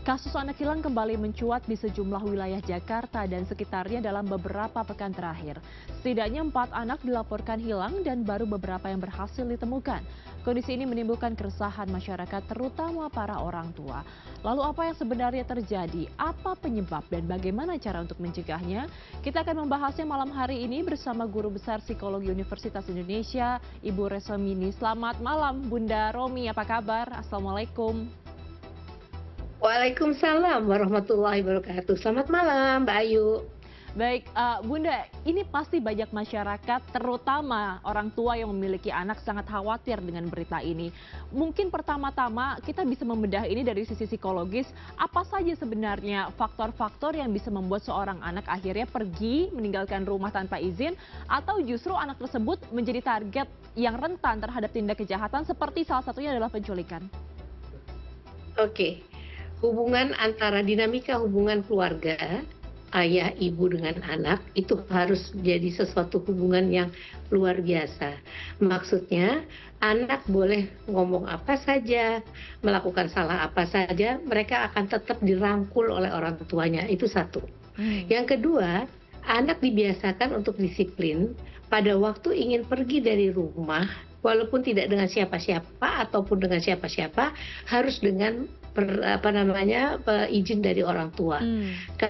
Kasus anak hilang kembali mencuat di sejumlah wilayah Jakarta dan sekitarnya dalam beberapa pekan terakhir. Setidaknya 4 anak dilaporkan hilang dan baru beberapa yang berhasil ditemukan. Kondisi ini menimbulkan keresahan masyarakat terutama para orang tua. Lalu apa yang sebenarnya terjadi? Apa penyebab dan bagaimana cara untuk mencegahnya? Kita akan membahasnya malam hari ini bersama Guru Besar Psikologi Universitas Indonesia, Ibu Resomini. Selamat malam Bunda Romi, apa kabar? Assalamualaikum. Waalaikumsalam warahmatullahi wabarakatuh. Selamat malam, Mbak Ayu. Baik, Bunda, ini pasti banyak masyarakat, terutama orang tua yang memiliki anak sangat khawatir dengan berita ini. Mungkin pertama-tama kita bisa membedah ini dari sisi psikologis, apa saja sebenarnya faktor-faktor yang bisa membuat seorang anak akhirnya pergi meninggalkan rumah tanpa izin, atau justru anak tersebut menjadi target yang rentan terhadap tindak kejahatan seperti salah satunya adalah penculikan. Oke, dinamika hubungan keluarga, ayah ibu dengan anak, itu harus jadi sesuatu hubungan yang luar biasa. Maksudnya, anak boleh ngomong apa saja, melakukan salah apa saja, mereka akan tetap dirangkul oleh orang tuanya, itu satu. Yang kedua, anak dibiasakan untuk disiplin pada waktu ingin pergi dari rumah, walaupun tidak dengan siapa-siapa ataupun dengan siapa-siapa, harus dengan izin dari orang tua.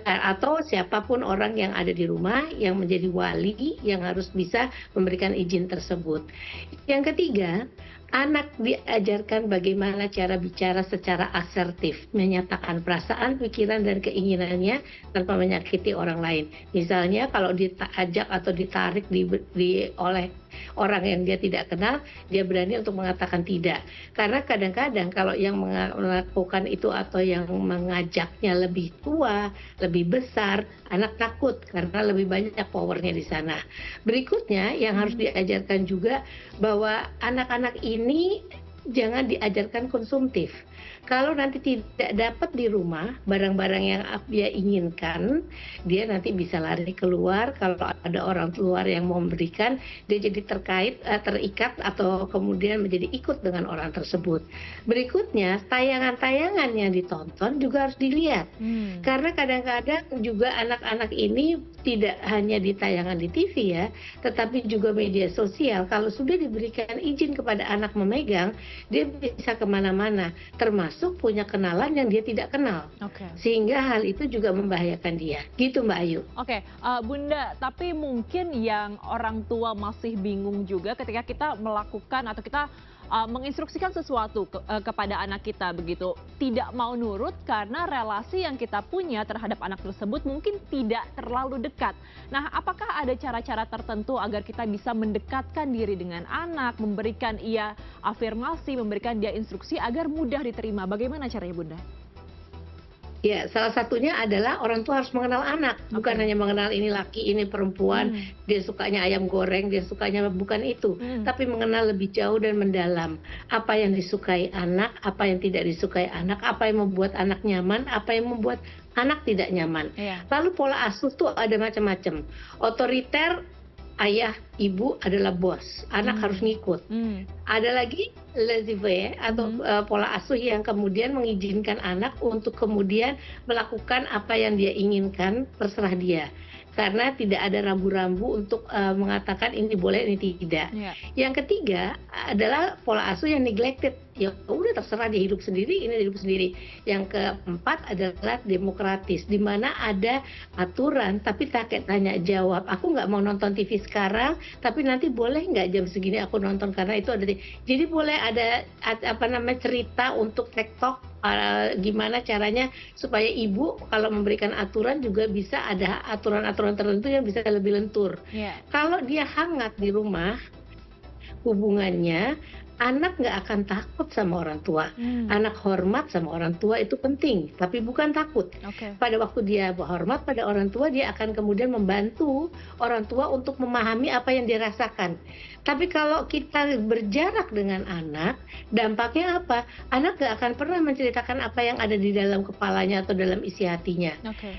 Atau siapapun orang yang ada di rumah yang menjadi wali yang harus bisa memberikan izin tersebut. Yang ketiga, anak diajarkan bagaimana cara bicara secara asertif, menyatakan perasaan, pikiran, dan keinginannya tanpa menyakiti orang lain. Misalnya kalau diajak atau ditarik oleh orang yang dia tidak kenal, dia berani untuk mengatakan tidak. Karena kadang-kadang kalau yang melakukan itu atau yang mengajaknya lebih tua, lebih besar, anak takut karena lebih banyak powernya di sana. Berikutnya yang harus diajarkan juga bahwa anak-anak ini jangan diajarkan konsumtif. Kalau nanti tidak dapat di rumah barang-barang yang dia inginkan, dia nanti bisa lari keluar. Kalau ada orang luar yang mau memberikan, dia jadi terikat atau kemudian menjadi ikut dengan orang tersebut. Berikutnya, tayangan-tayangan yang ditonton juga harus dilihat. Karena kadang-kadang juga anak-anak ini tidak hanya di tayangan di TV ya, tetapi juga media sosial. Kalau sudah diberikan izin kepada anak memegang, dia bisa kemana-mana, termasuk punya kenalan yang dia tidak kenal. Sehingga hal itu juga membahayakan dia. Gitu Mbak Ayu. Bunda, tapi mungkin yang orang tua masih bingung juga ketika kita melakukan atau kita menginstruksikan sesuatu kepada anak kita begitu, tidak mau nurut karena relasi yang kita punya terhadap anak tersebut mungkin tidak terlalu dekat. Nah, apakah ada cara-cara tertentu agar kita bisa mendekatkan diri dengan anak, memberikan ia afirmasi, memberikan dia instruksi agar mudah diterima? Bagaimana caranya, Bunda? Ya, salah satunya adalah orang tua harus mengenal anak, bukan hanya mengenal ini laki, ini perempuan, dia sukanya ayam goreng, dia sukanya bukan itu, tapi mengenal lebih jauh dan mendalam. Apa yang disukai anak, apa yang tidak disukai anak, apa yang membuat anak nyaman, apa yang membuat anak tidak nyaman. Lalu pola asuh tuh ada macam-macam. Otoriter, ayah, ibu adalah bos, anak harus ngikut. Ada lagi laissez-faire atau pola asuh yang kemudian mengizinkan anak untuk kemudian melakukan apa yang dia inginkan, terserah dia. Karena tidak ada rambu-rambu untuk mengatakan ini boleh, ini tidak. Yang ketiga adalah pola asuh yang neglected. Ya udah terserah dia hidup sendiri, ini hidup sendiri. Yang keempat adalah demokratis, di mana ada aturan tapi tak tanya jawab. Aku nggak mau nonton TV sekarang, tapi nanti boleh nggak jam segini aku nonton karena itu ada. Jadi boleh ada cerita untuk TikTok. Gimana caranya supaya ibu kalau memberikan aturan juga bisa ada aturan-aturan tertentu yang bisa lebih lentur. Kalau dia hangat di rumah, hubungannya, anak nggak akan takut sama orang tua. Anak hormat sama orang tua itu penting, tapi bukan takut. Pada waktu dia hormat pada orang tua, dia akan kemudian membantu orang tua untuk memahami apa yang dia rasakan. Tapi kalau kita berjarak dengan anak, dampaknya apa? Anak nggak akan pernah menceritakan apa yang ada di dalam kepalanya atau dalam isi hatinya.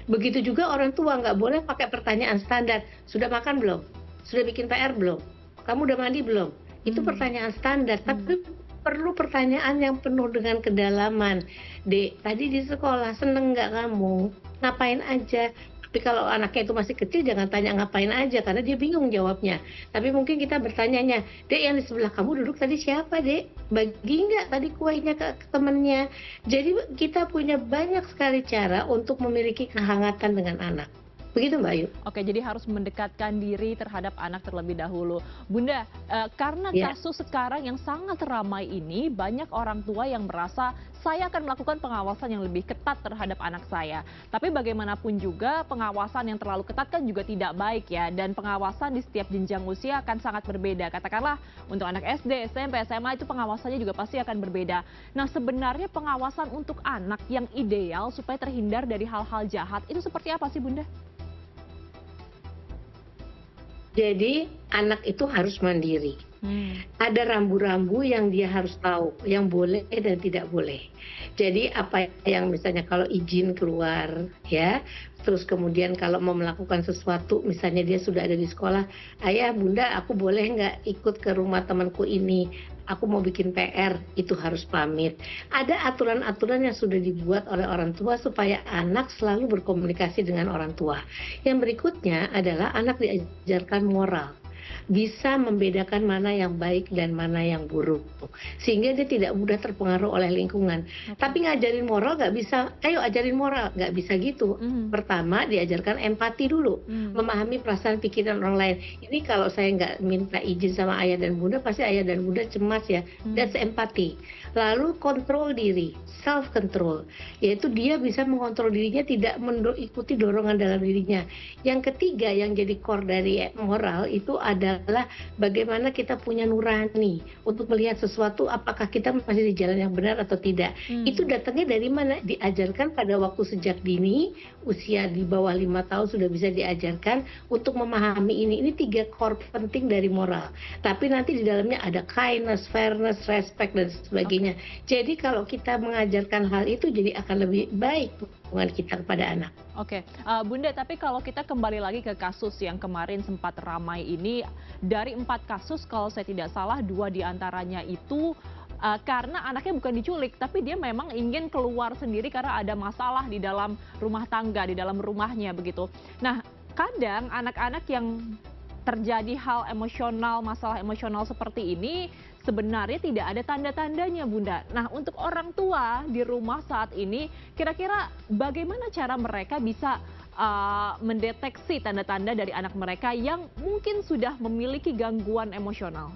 Begitu juga orang tua nggak boleh pakai pertanyaan standar. Sudah makan belum? Sudah bikin PR belum? Kamu udah mandi belum? Itu pertanyaan standar, tapi perlu pertanyaan yang penuh dengan kedalaman. "Dek, tadi di sekolah seneng nggak kamu? Ngapain aja?" Tapi kalau anaknya itu masih kecil jangan tanya ngapain aja, karena dia bingung jawabnya. Tapi mungkin kita bertanyanya, "Dek, yang di sebelah kamu duduk tadi siapa, Dek? Bagi nggak tadi kuenya ke temennya?" Jadi kita punya banyak sekali cara untuk memiliki kehangatan dengan anak. Begitu Mbak Ayu. Oke, jadi harus mendekatkan diri terhadap anak terlebih dahulu. Bunda, karena Ya. kasus sekarang yang sangat ramai ini, banyak orang tua yang merasa saya akan melakukan pengawasan yang lebih ketat terhadap anak saya. Tapi bagaimanapun juga pengawasan yang terlalu ketat kan juga tidak baik ya. Dan pengawasan di setiap jenjang usia akan sangat berbeda. Katakanlah untuk anak SD, SMP, SMA itu pengawasannya juga pasti akan berbeda. Nah, sebenarnya pengawasan untuk anak yang ideal supaya terhindar dari hal-hal jahat itu seperti apa sih Bunda? Jadi anak itu harus mandiri. Ada rambu-rambu yang dia harus tahu, yang boleh dan tidak boleh. Jadi apa yang misalnya kalau izin keluar ya, terus kemudian kalau mau melakukan sesuatu, misalnya dia sudah ada di sekolah, "Ayah, Bunda, aku boleh nggak ikut ke rumah temanku ini? Aku mau bikin PR," itu harus pamit. Ada aturan-aturan yang sudah dibuat oleh orang tua supaya anak selalu berkomunikasi dengan orang tua. Yang berikutnya adalah anak diajarkan moral, bisa membedakan mana yang baik dan mana yang buruk, sehingga dia tidak mudah terpengaruh oleh lingkungan. Tapi ngajarin moral nggak bisa, "Ayo ajarin moral," nggak bisa gitu. Pertama diajarkan empati dulu, memahami perasaan pikiran orang lain. Ini kalau saya nggak minta izin sama ayah dan bunda, pasti ayah dan bunda cemas ya, that's empati. Lalu kontrol diri, self control, yaitu dia bisa mengontrol dirinya, tidak mengikuti dorongan dalam dirinya. Yang ketiga yang jadi core dari moral itu adalah bagaimana kita punya nurani untuk melihat sesuatu apakah kita masih di jalan yang benar atau tidak. Itu datangnya dari mana? Diajarkan pada waktu sejak dini, usia di bawah 5 tahun sudah bisa diajarkan untuk memahami ini. Ini 3 core penting dari moral. Tapi nanti di dalamnya ada kindness, fairness, respect dan sebagainya. Jadi kalau kita mengajarkan hal itu jadi akan lebih baik hubungan kita kepada anak. Oke, Bunda, tapi kalau kita kembali lagi ke kasus yang kemarin sempat ramai ini, dari 4 kasus kalau saya tidak salah 2 diantaranya itu karena anaknya bukan diculik, tapi dia memang ingin keluar sendiri karena ada masalah di dalam rumah tangga, di dalam rumahnya begitu. Nah, kadang anak-anak yang terjadi hal emosional, masalah emosional seperti ini, sebenarnya tidak ada tanda-tandanya, Bunda. Nah, untuk orang tua di rumah saat ini, kira-kira bagaimana cara mereka bisa mendeteksi tanda-tanda dari anak mereka yang mungkin sudah memiliki gangguan emosional?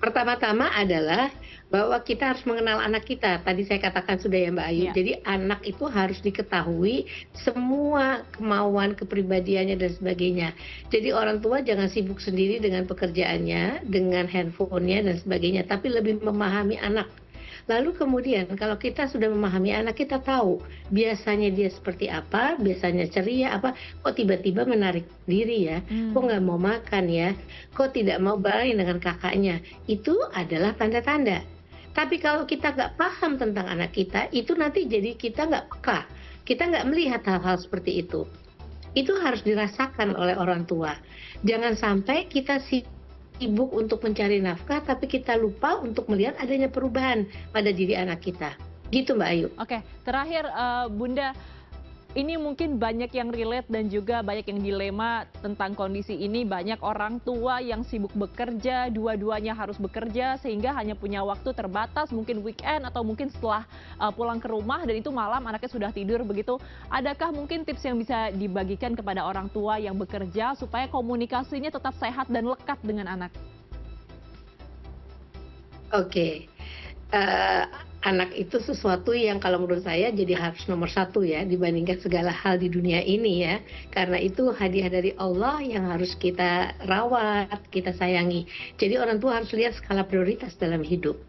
Pertama-tama adalah bahwa kita harus mengenal anak kita. Tadi saya katakan sudah ya Mbak Ayu. Iya. Jadi anak itu harus diketahui semua kemauan, kepribadiannya dan sebagainya. Jadi orang tua jangan sibuk sendiri dengan pekerjaannya, dengan handphonenya dan sebagainya, tapi lebih memahami anak. Lalu kemudian kalau kita sudah memahami anak, kita tahu biasanya dia seperti apa, biasanya ceria apa, kok tiba-tiba menarik diri ya, kok nggak mau makan ya, kok tidak mau bermain dengan kakaknya. Itu adalah tanda-tanda. Tapi kalau kita nggak paham tentang anak kita, itu nanti jadi kita nggak peka, kita nggak melihat hal-hal seperti itu. Itu harus dirasakan oleh orang tua. Jangan sampai kita sibuk untuk mencari nafkah, tapi kita lupa untuk melihat adanya perubahan pada diri anak kita. Gitu Mbak Ayu. Oke, terakhir Bunda, ini mungkin banyak yang relate dan juga banyak yang dilema tentang kondisi ini. Banyak orang tua yang sibuk bekerja, dua-duanya harus bekerja sehingga hanya punya waktu terbatas, mungkin weekend atau mungkin setelah pulang ke rumah dan itu malam anaknya sudah tidur begitu. Adakah mungkin tips yang bisa dibagikan kepada orang tua yang bekerja supaya komunikasinya tetap sehat dan lekat dengan anak? Oke. Anak itu sesuatu yang kalau menurut saya jadi harus nomor 1 ya dibandingkan segala hal di dunia ini ya. Karena itu hadiah dari Allah yang harus kita rawat, kita sayangi. Jadi orang tua harus lihat skala prioritas dalam hidup.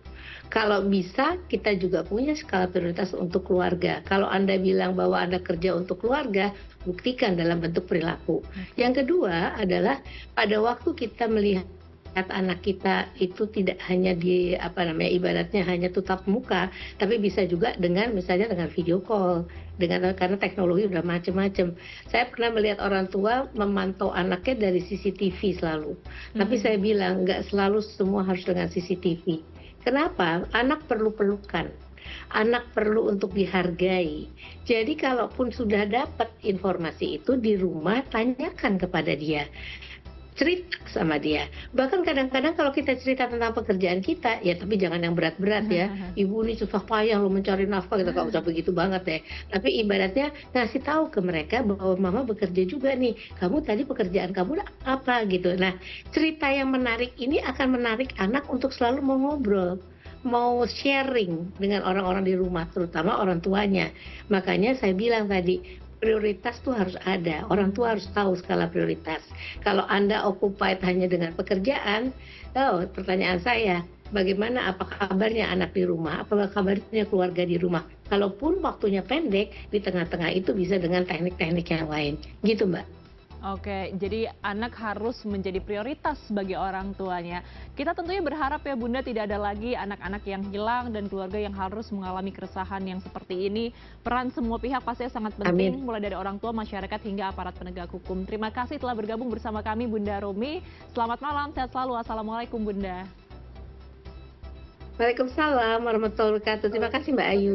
Kalau bisa kita juga punya skala prioritas untuk keluarga. Kalau Anda bilang bahwa Anda kerja untuk keluarga, buktikan dalam bentuk perilaku. Yang kedua adalah pada waktu kita melihat anak kita itu tidak hanya di apa namanya, ibaratnya hanya tutap muka, tapi bisa juga dengan misalnya dengan video call, karena teknologi udah macem-macem. Saya pernah melihat orang tua memantau anaknya dari CCTV selalu, tapi saya bilang nggak selalu semua harus dengan CCTV. Kenapa? Anak perlu pelukan. Anak perlu untuk dihargai. Jadi kalaupun sudah dapat informasi itu di rumah, tanyakan kepada dia, cerita sama dia. Bahkan kadang-kadang kalau kita cerita tentang pekerjaan kita, ya tapi jangan yang berat-berat ya. Ibu ini susah payah loh mencari nafkah, kita nggak usah begitu banget ya. Tapi ibaratnya ngasih tahu ke mereka bahwa mama bekerja juga nih. Kamu tadi pekerjaan kamu apa gitu. Nah, cerita yang menarik ini akan menarik anak untuk selalu mau ngobrol, mau sharing dengan orang-orang di rumah, terutama orang tuanya. Makanya saya bilang tadi, prioritas tuh harus ada, orang tua harus tahu skala prioritas. Kalau Anda occupied hanya dengan pekerjaan, pertanyaan saya, bagaimana, apa kabarnya anak di rumah, apa kabarnya keluarga di rumah. Kalaupun waktunya pendek, di tengah-tengah itu bisa dengan teknik-teknik yang lain. Gitu Mbak. Oke, jadi anak harus menjadi prioritas bagi orang tuanya. Kita tentunya berharap ya Bunda tidak ada lagi anak-anak yang hilang dan keluarga yang harus mengalami keresahan yang seperti ini. Peran semua pihak pastinya sangat penting, mulai dari orang tua, masyarakat, hingga aparat penegak hukum. Terima kasih telah bergabung bersama kami Bunda Romi. Selamat malam, sehat selalu. Assalamualaikum Bunda. Waalaikumsalam warahmatullahi wabarakatuh. Terima kasih Mbak Ayu.